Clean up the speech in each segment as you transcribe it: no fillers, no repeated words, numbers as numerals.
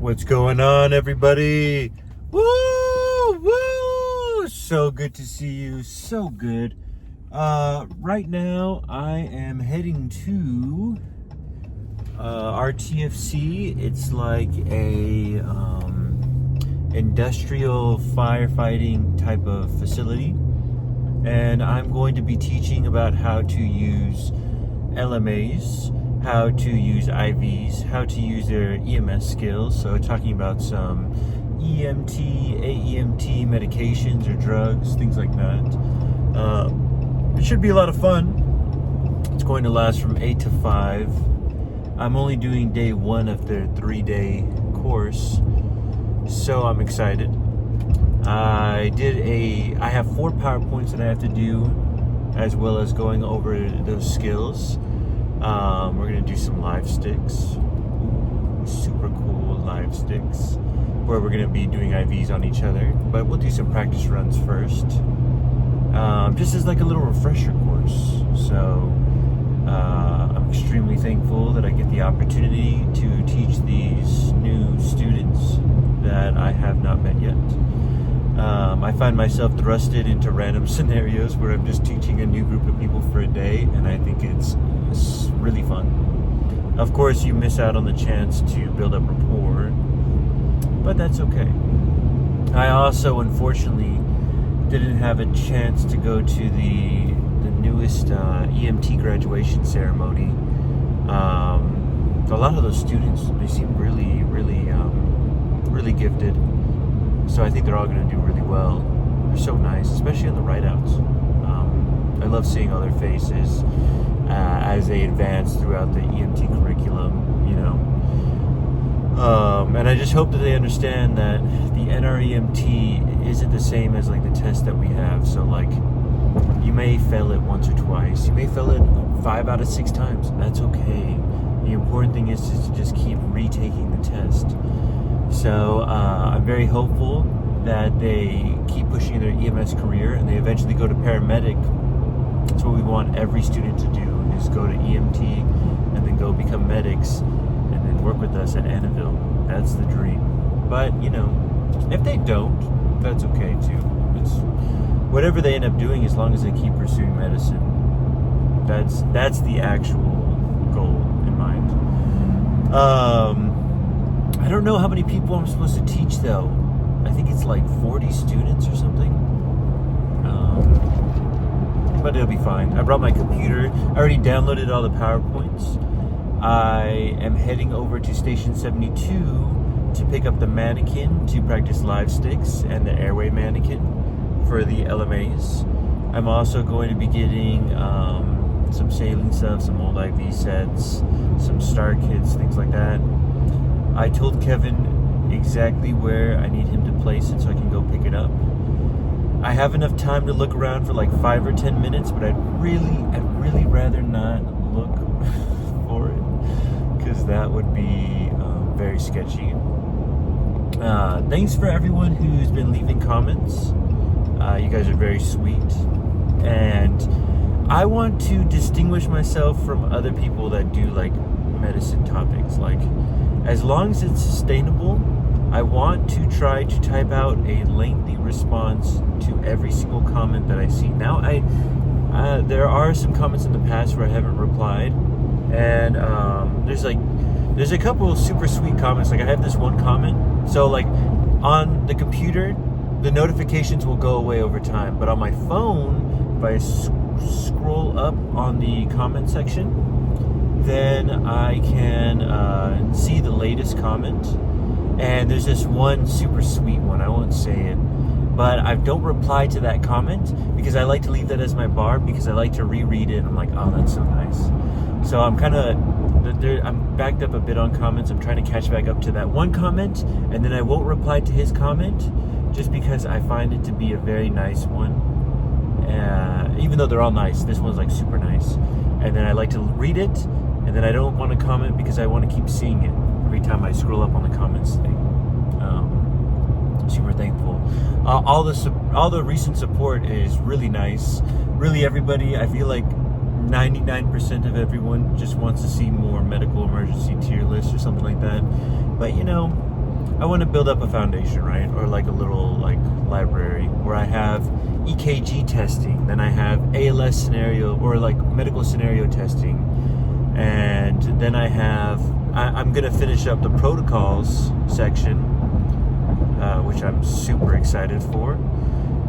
What's going on, everybody? Woo! Woo! So good to see you. So good. Right now, I am heading to RTFC. It's like a industrial firefighting type of facility. And I'm going to be teaching about how to use LMAs, how to use IVs, how to use their EMS skills. So talking about some EMT, AEMT medications or drugs, things like that. It should be a lot of fun. It's going to last from 8 to 5. I'm only doing day 1 of their 3-day course, so I'm excited. I have 4 PowerPoints that I have to do, as well as going over those skills. We're gonna do some live sticks. Ooh, super cool live sticks, where we're gonna be doing IVs on each other, but we'll do some practice runs first, just as like a little refresher course. So I'm extremely thankful that I get the opportunity to teach these new students that I have not met yet. I find myself thrusted into random scenarios where I'm just teaching a new group of people for a day, and I think it's really fun. Of course, you miss out on the chance to build up rapport, but that's okay. I also, unfortunately, didn't have a chance to go to the newest EMT graduation ceremony. A lot of those students, they seem really gifted. So I think they're all going to do really well. They're so nice, especially on the write-outs. I love seeing all their faces as they advance throughout the EMT curriculum, you know. And I just hope that they understand that the NREMT isn't the same as like the test that we have. So like, you may fail it once or twice. You may fail it 5 out of 6 times. That's okay. The important thing is to just keep retaking the test. So I'm very hopeful that they keep pushing their EMS career and they eventually go to Paramedic. That's what we want every student to do, is go to EMT and then go become medics and then work with us at Annaville. That's the dream. But, you know, if they don't, that's okay too. It's whatever they end up doing, as long as they keep pursuing medicine. That's the actual goal in mind. I don't know how many people I'm supposed to teach though. I think it's like 40 students or something. But it'll be fine. I brought my computer. I already downloaded all the PowerPoints. I am heading over to Station 72 to pick up the mannequin to practice live sticks and the airway mannequin for the LMAs. I'm also going to be getting some saline stuff, some old IV sets, some star kits, things like that. I told Kevin exactly where I need him to place it so I can go pick it up. I have enough time to look around for like 5 or 10 minutes, but I'd really rather not look for it, because that would be very sketchy. Thanks for everyone who's been leaving comments. You guys are very sweet, and I want to distinguish myself from other people that do like medicine topics. Like, as long as it's sustainable, I want to try to type out a lengthy response to every single comment that I see. Now, there are some comments in the past where I haven't replied, and there's a couple of super sweet comments. Like, I have this one comment. So like on the computer, the notifications will go away over time, but on my phone, if I scroll up on the comment section, then I can see the latest comment. And there's this one super sweet one, I won't say it, but I don't reply to that comment because I like to leave that as my bar, because I like to reread it and I'm like, oh, that's so nice. So I'm backed up a bit on comments. I'm trying to catch back up to that one comment, and then I won't reply to his comment just because I find it to be a very nice one. Even though they're all nice, this one's like super nice. And then I like to read it, and then I don't want to comment because I want to keep seeing it every time I scroll up on the comments thing. Super thankful. All the recent support is really nice. Really, everybody, I feel like 99% of everyone just wants to see more medical emergency tier lists or something like that. But you know, I want to build up a foundation, right? Or like a little like library where I have EKG testing, then I have ALS scenario or like medical scenario testing, and then I'm gonna finish up the protocols section, which I'm super excited for.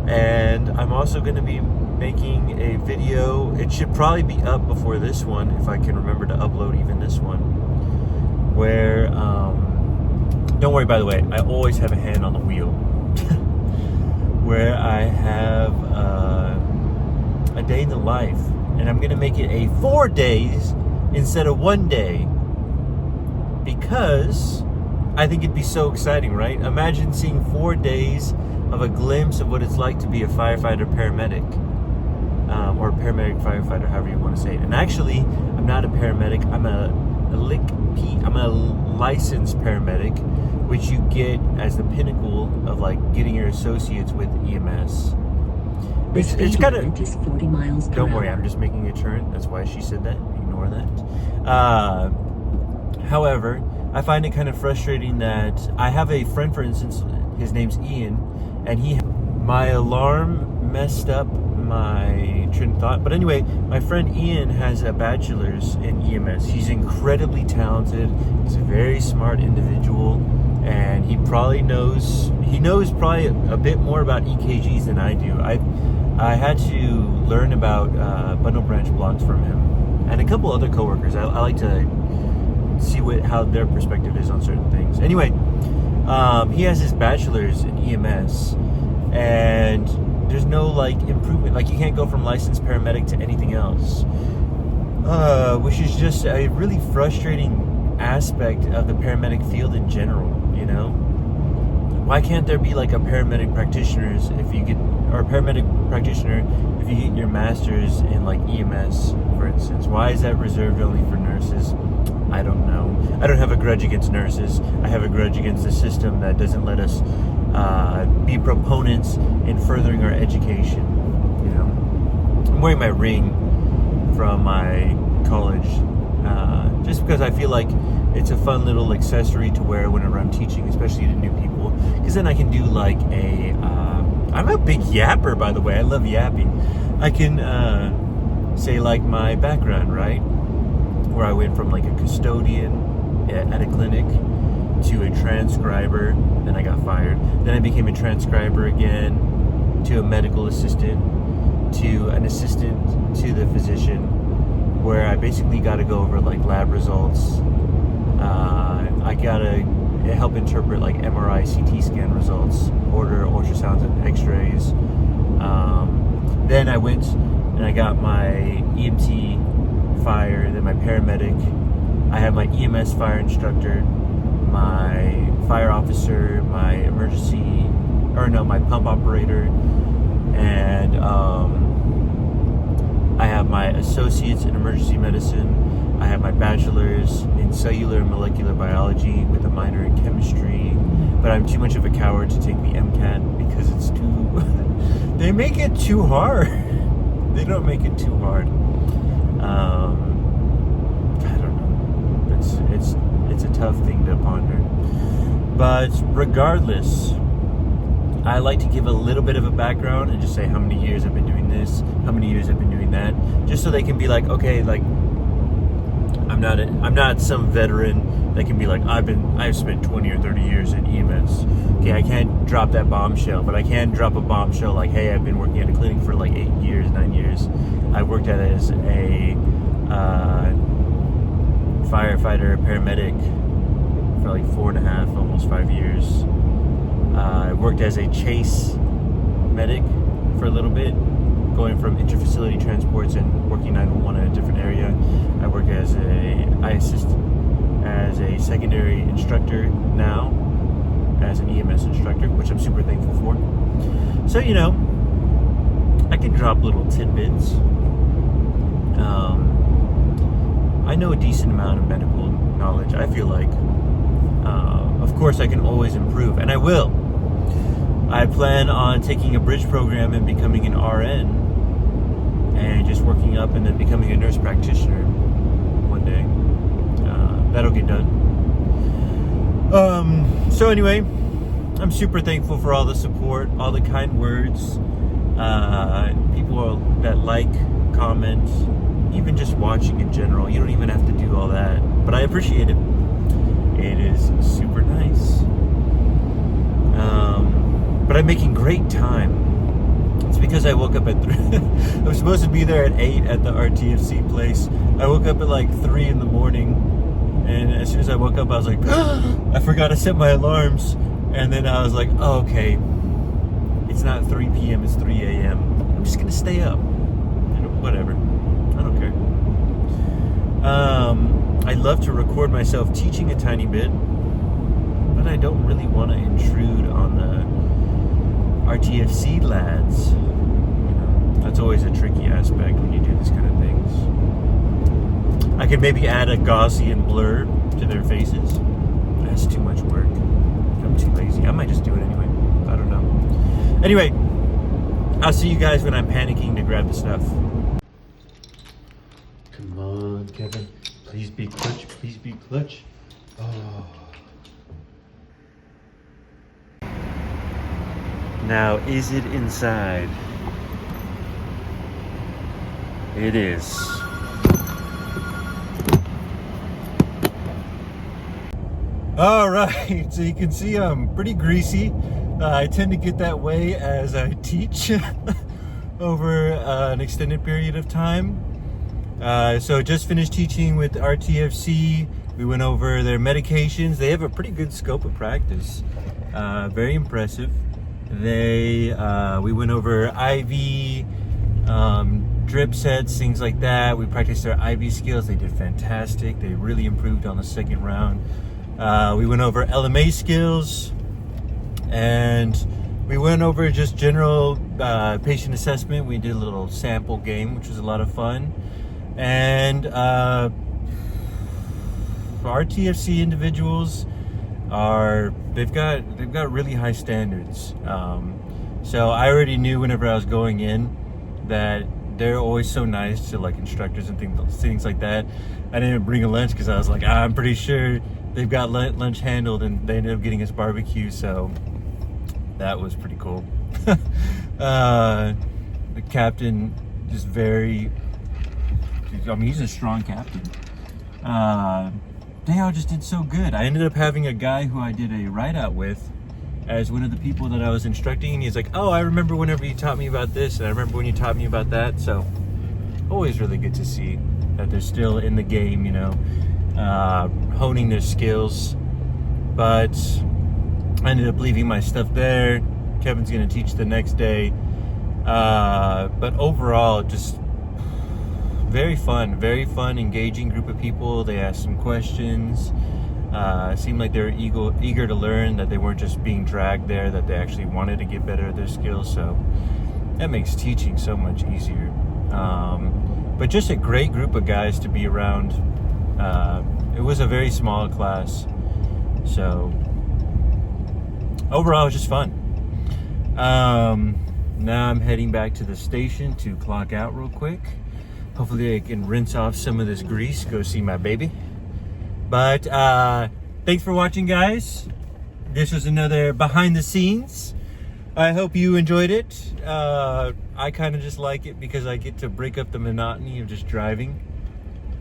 And I'm also going to be making a video. It should probably be up before this one, if I can remember to upload even this one, where don't worry, by the way, I always have a hand on the wheel. Where I have a day in the life, and I'm going to make it a 4 days instead of 1 day, because I think it'd be so exciting, right? Imagine seeing 4 days of a glimpse of what it's like to be a firefighter paramedic, or a paramedic firefighter, however you want to say it. And actually, I'm not a paramedic. I'm a licensed paramedic, which you get as the pinnacle of like getting your associates with EMS. It's kind of 40 miles per hour. I'm just making a turn. That's why she said that. Ignore that. However, I find it kind of frustrating that I have a friend, for instance, his name's Ian, and my alarm messed up my train of thought. But anyway, my friend Ian has a bachelor's in EMS. He's incredibly talented. He's a very smart individual, and he knows probably a bit more about EKGs than I do. I had to learn about bundle branch blocks from him and a couple other coworkers. I like to see how their perspective is on certain things. Anyway, he has his bachelor's in EMS, and there's no like improvement. Like, you can't go from licensed paramedic to anything else, which is just a really frustrating aspect of the paramedic field in general. You know, why can't there be like a paramedic practitioner if you get your master's in like EMS, for instance? Why is that reserved only for nurses? I don't know. I don't have a grudge against nurses. I have a grudge against the system that doesn't let us be proponents in furthering our education. You know, I'm wearing my ring from my college just because I feel like it's a fun little accessory to wear whenever I'm teaching, especially to new people. Because then I can do like I'm a big yapper, by the way. I love yapping. I can say like my background, right? Where I went from like a custodian at a clinic to a transcriber, then I got fired. Then I became a transcriber again, to a medical assistant, to an assistant to the physician, where I basically got to go over like lab results. I got to help interpret like MRI, CT scan results, order ultrasounds and x-rays. Then I went and I got my EMT fire, then my paramedic. I have my EMS fire instructor, my fire officer, my my pump operator, and I have my associates in emergency medicine. I have my bachelor's in cellular and molecular biology with a minor in chemistry, but I'm too much of a coward to take the MCAT because it's too... they make it too hard. They don't make it too hard. I don't know. It's a tough thing to ponder. But regardless, I like to give a little bit of a background and just say how many years I've been doing this, how many years I've been doing that, just so they can be like, okay, like I'm not some veteran that can be like, I've spent 20 or 30 years in EMS. Okay, I can't drop that bombshell, but I can drop a bombshell like, hey, I've been working at a clinic for like 9 years. I've worked at it as a firefighter, paramedic for like 4.5, almost 5 years. I worked as a chase medic for a little bit, going from interfacility transports and working 911 in a different area. I assist as a secondary instructor now, as an EMS instructor, which I'm super thankful for. So, you know, I can drop little tidbits. I know a decent amount of medical knowledge, I feel like. Of course, I can always improve, and I will. I plan on taking a bridge program and becoming an RN, and just working up and then becoming a nurse practitioner one day. That'll get done. So So anyway, I'm super thankful for all the support, all the kind words, people that like, comment, even just watching in general. You don't even have to do all that, but I appreciate it. It is super nice. But I'm making great time. It's because I woke up at 3. I was supposed to be there at 8 at the RTFC place. I woke up at like 3 in the morning, and as soon as I woke up, I was like, I forgot to set my alarms. And then I was like, oh, okay, it's not 3 p.m., it's 3 a.m. I'm just gonna stay up. Whatever. I don't care. I'd love to record myself teaching a tiny bit, but I don't really want to intrude on the RTFC lads. You know, that's always a tricky aspect when you do this kind of things. I could maybe add a Gaussian blur to their faces. That's too much work. I'm too lazy. I might just do it anyway. I don't know. Anyway, I'll see you guys when I'm panicking to grab the stuff. Come on, Kevin. Please be clutch. Please be clutch. Oh. Now, is it inside? It is. All right, so you can see I'm pretty greasy. I tend to get that way as I teach over an extended period of time. So just finished teaching with RTFC. We went over their medications. They have a pretty good scope of practice. Very impressive. We went over IV, drip sets, things like that. We practiced their IV skills. They did fantastic. They really improved on the second round. We went over LMA skills, and we went over just general patient assessment. We did a little sample game, which was a lot of fun. And RTFC individuals they've got really high standards. So I already knew whenever I was going in that they're always so nice to like instructors and things like that. I didn't bring a lunch because I was like, I'm pretty sure they've got lunch handled, and they ended up getting us barbecue, so that was pretty cool. The captain just he's a strong captain. They all just did so good. I ended up having a guy who I did a write-out with as one of the people that I was instructing, and he's like, oh, I remember whenever you taught me about this, and I remember when you taught me about that. So always really good to see that they're still in the game, you know, honing their skills. But I ended up leaving my stuff there. Kevin's gonna teach the next day. But overall, just very fun, engaging group of people. They asked some questions. Seemed like they were eager to learn, that they weren't just being dragged there, that they actually wanted to get better at their skills. So that makes teaching so much easier. But just a great group of guys to be around. It was a very small class. So overall, it was just fun. Now I'm heading back to the station to clock out real quick. Hopefully I can rinse off some of this grease, go see my baby. But thanks for watching, guys. This was another behind the scenes. I hope you enjoyed it. I kind of just like it because I get to break up the monotony of just driving.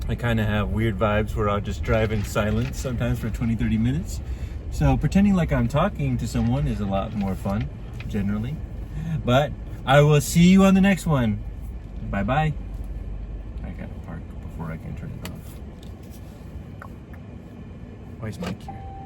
I kind of have weird vibes where I'll just drive in silence sometimes for 20-30 minutes. So pretending like I'm talking to someone is a lot more fun, generally. But I will see you on the next one. Bye-bye. I gotta park before I can turn it off. Why is Mike here?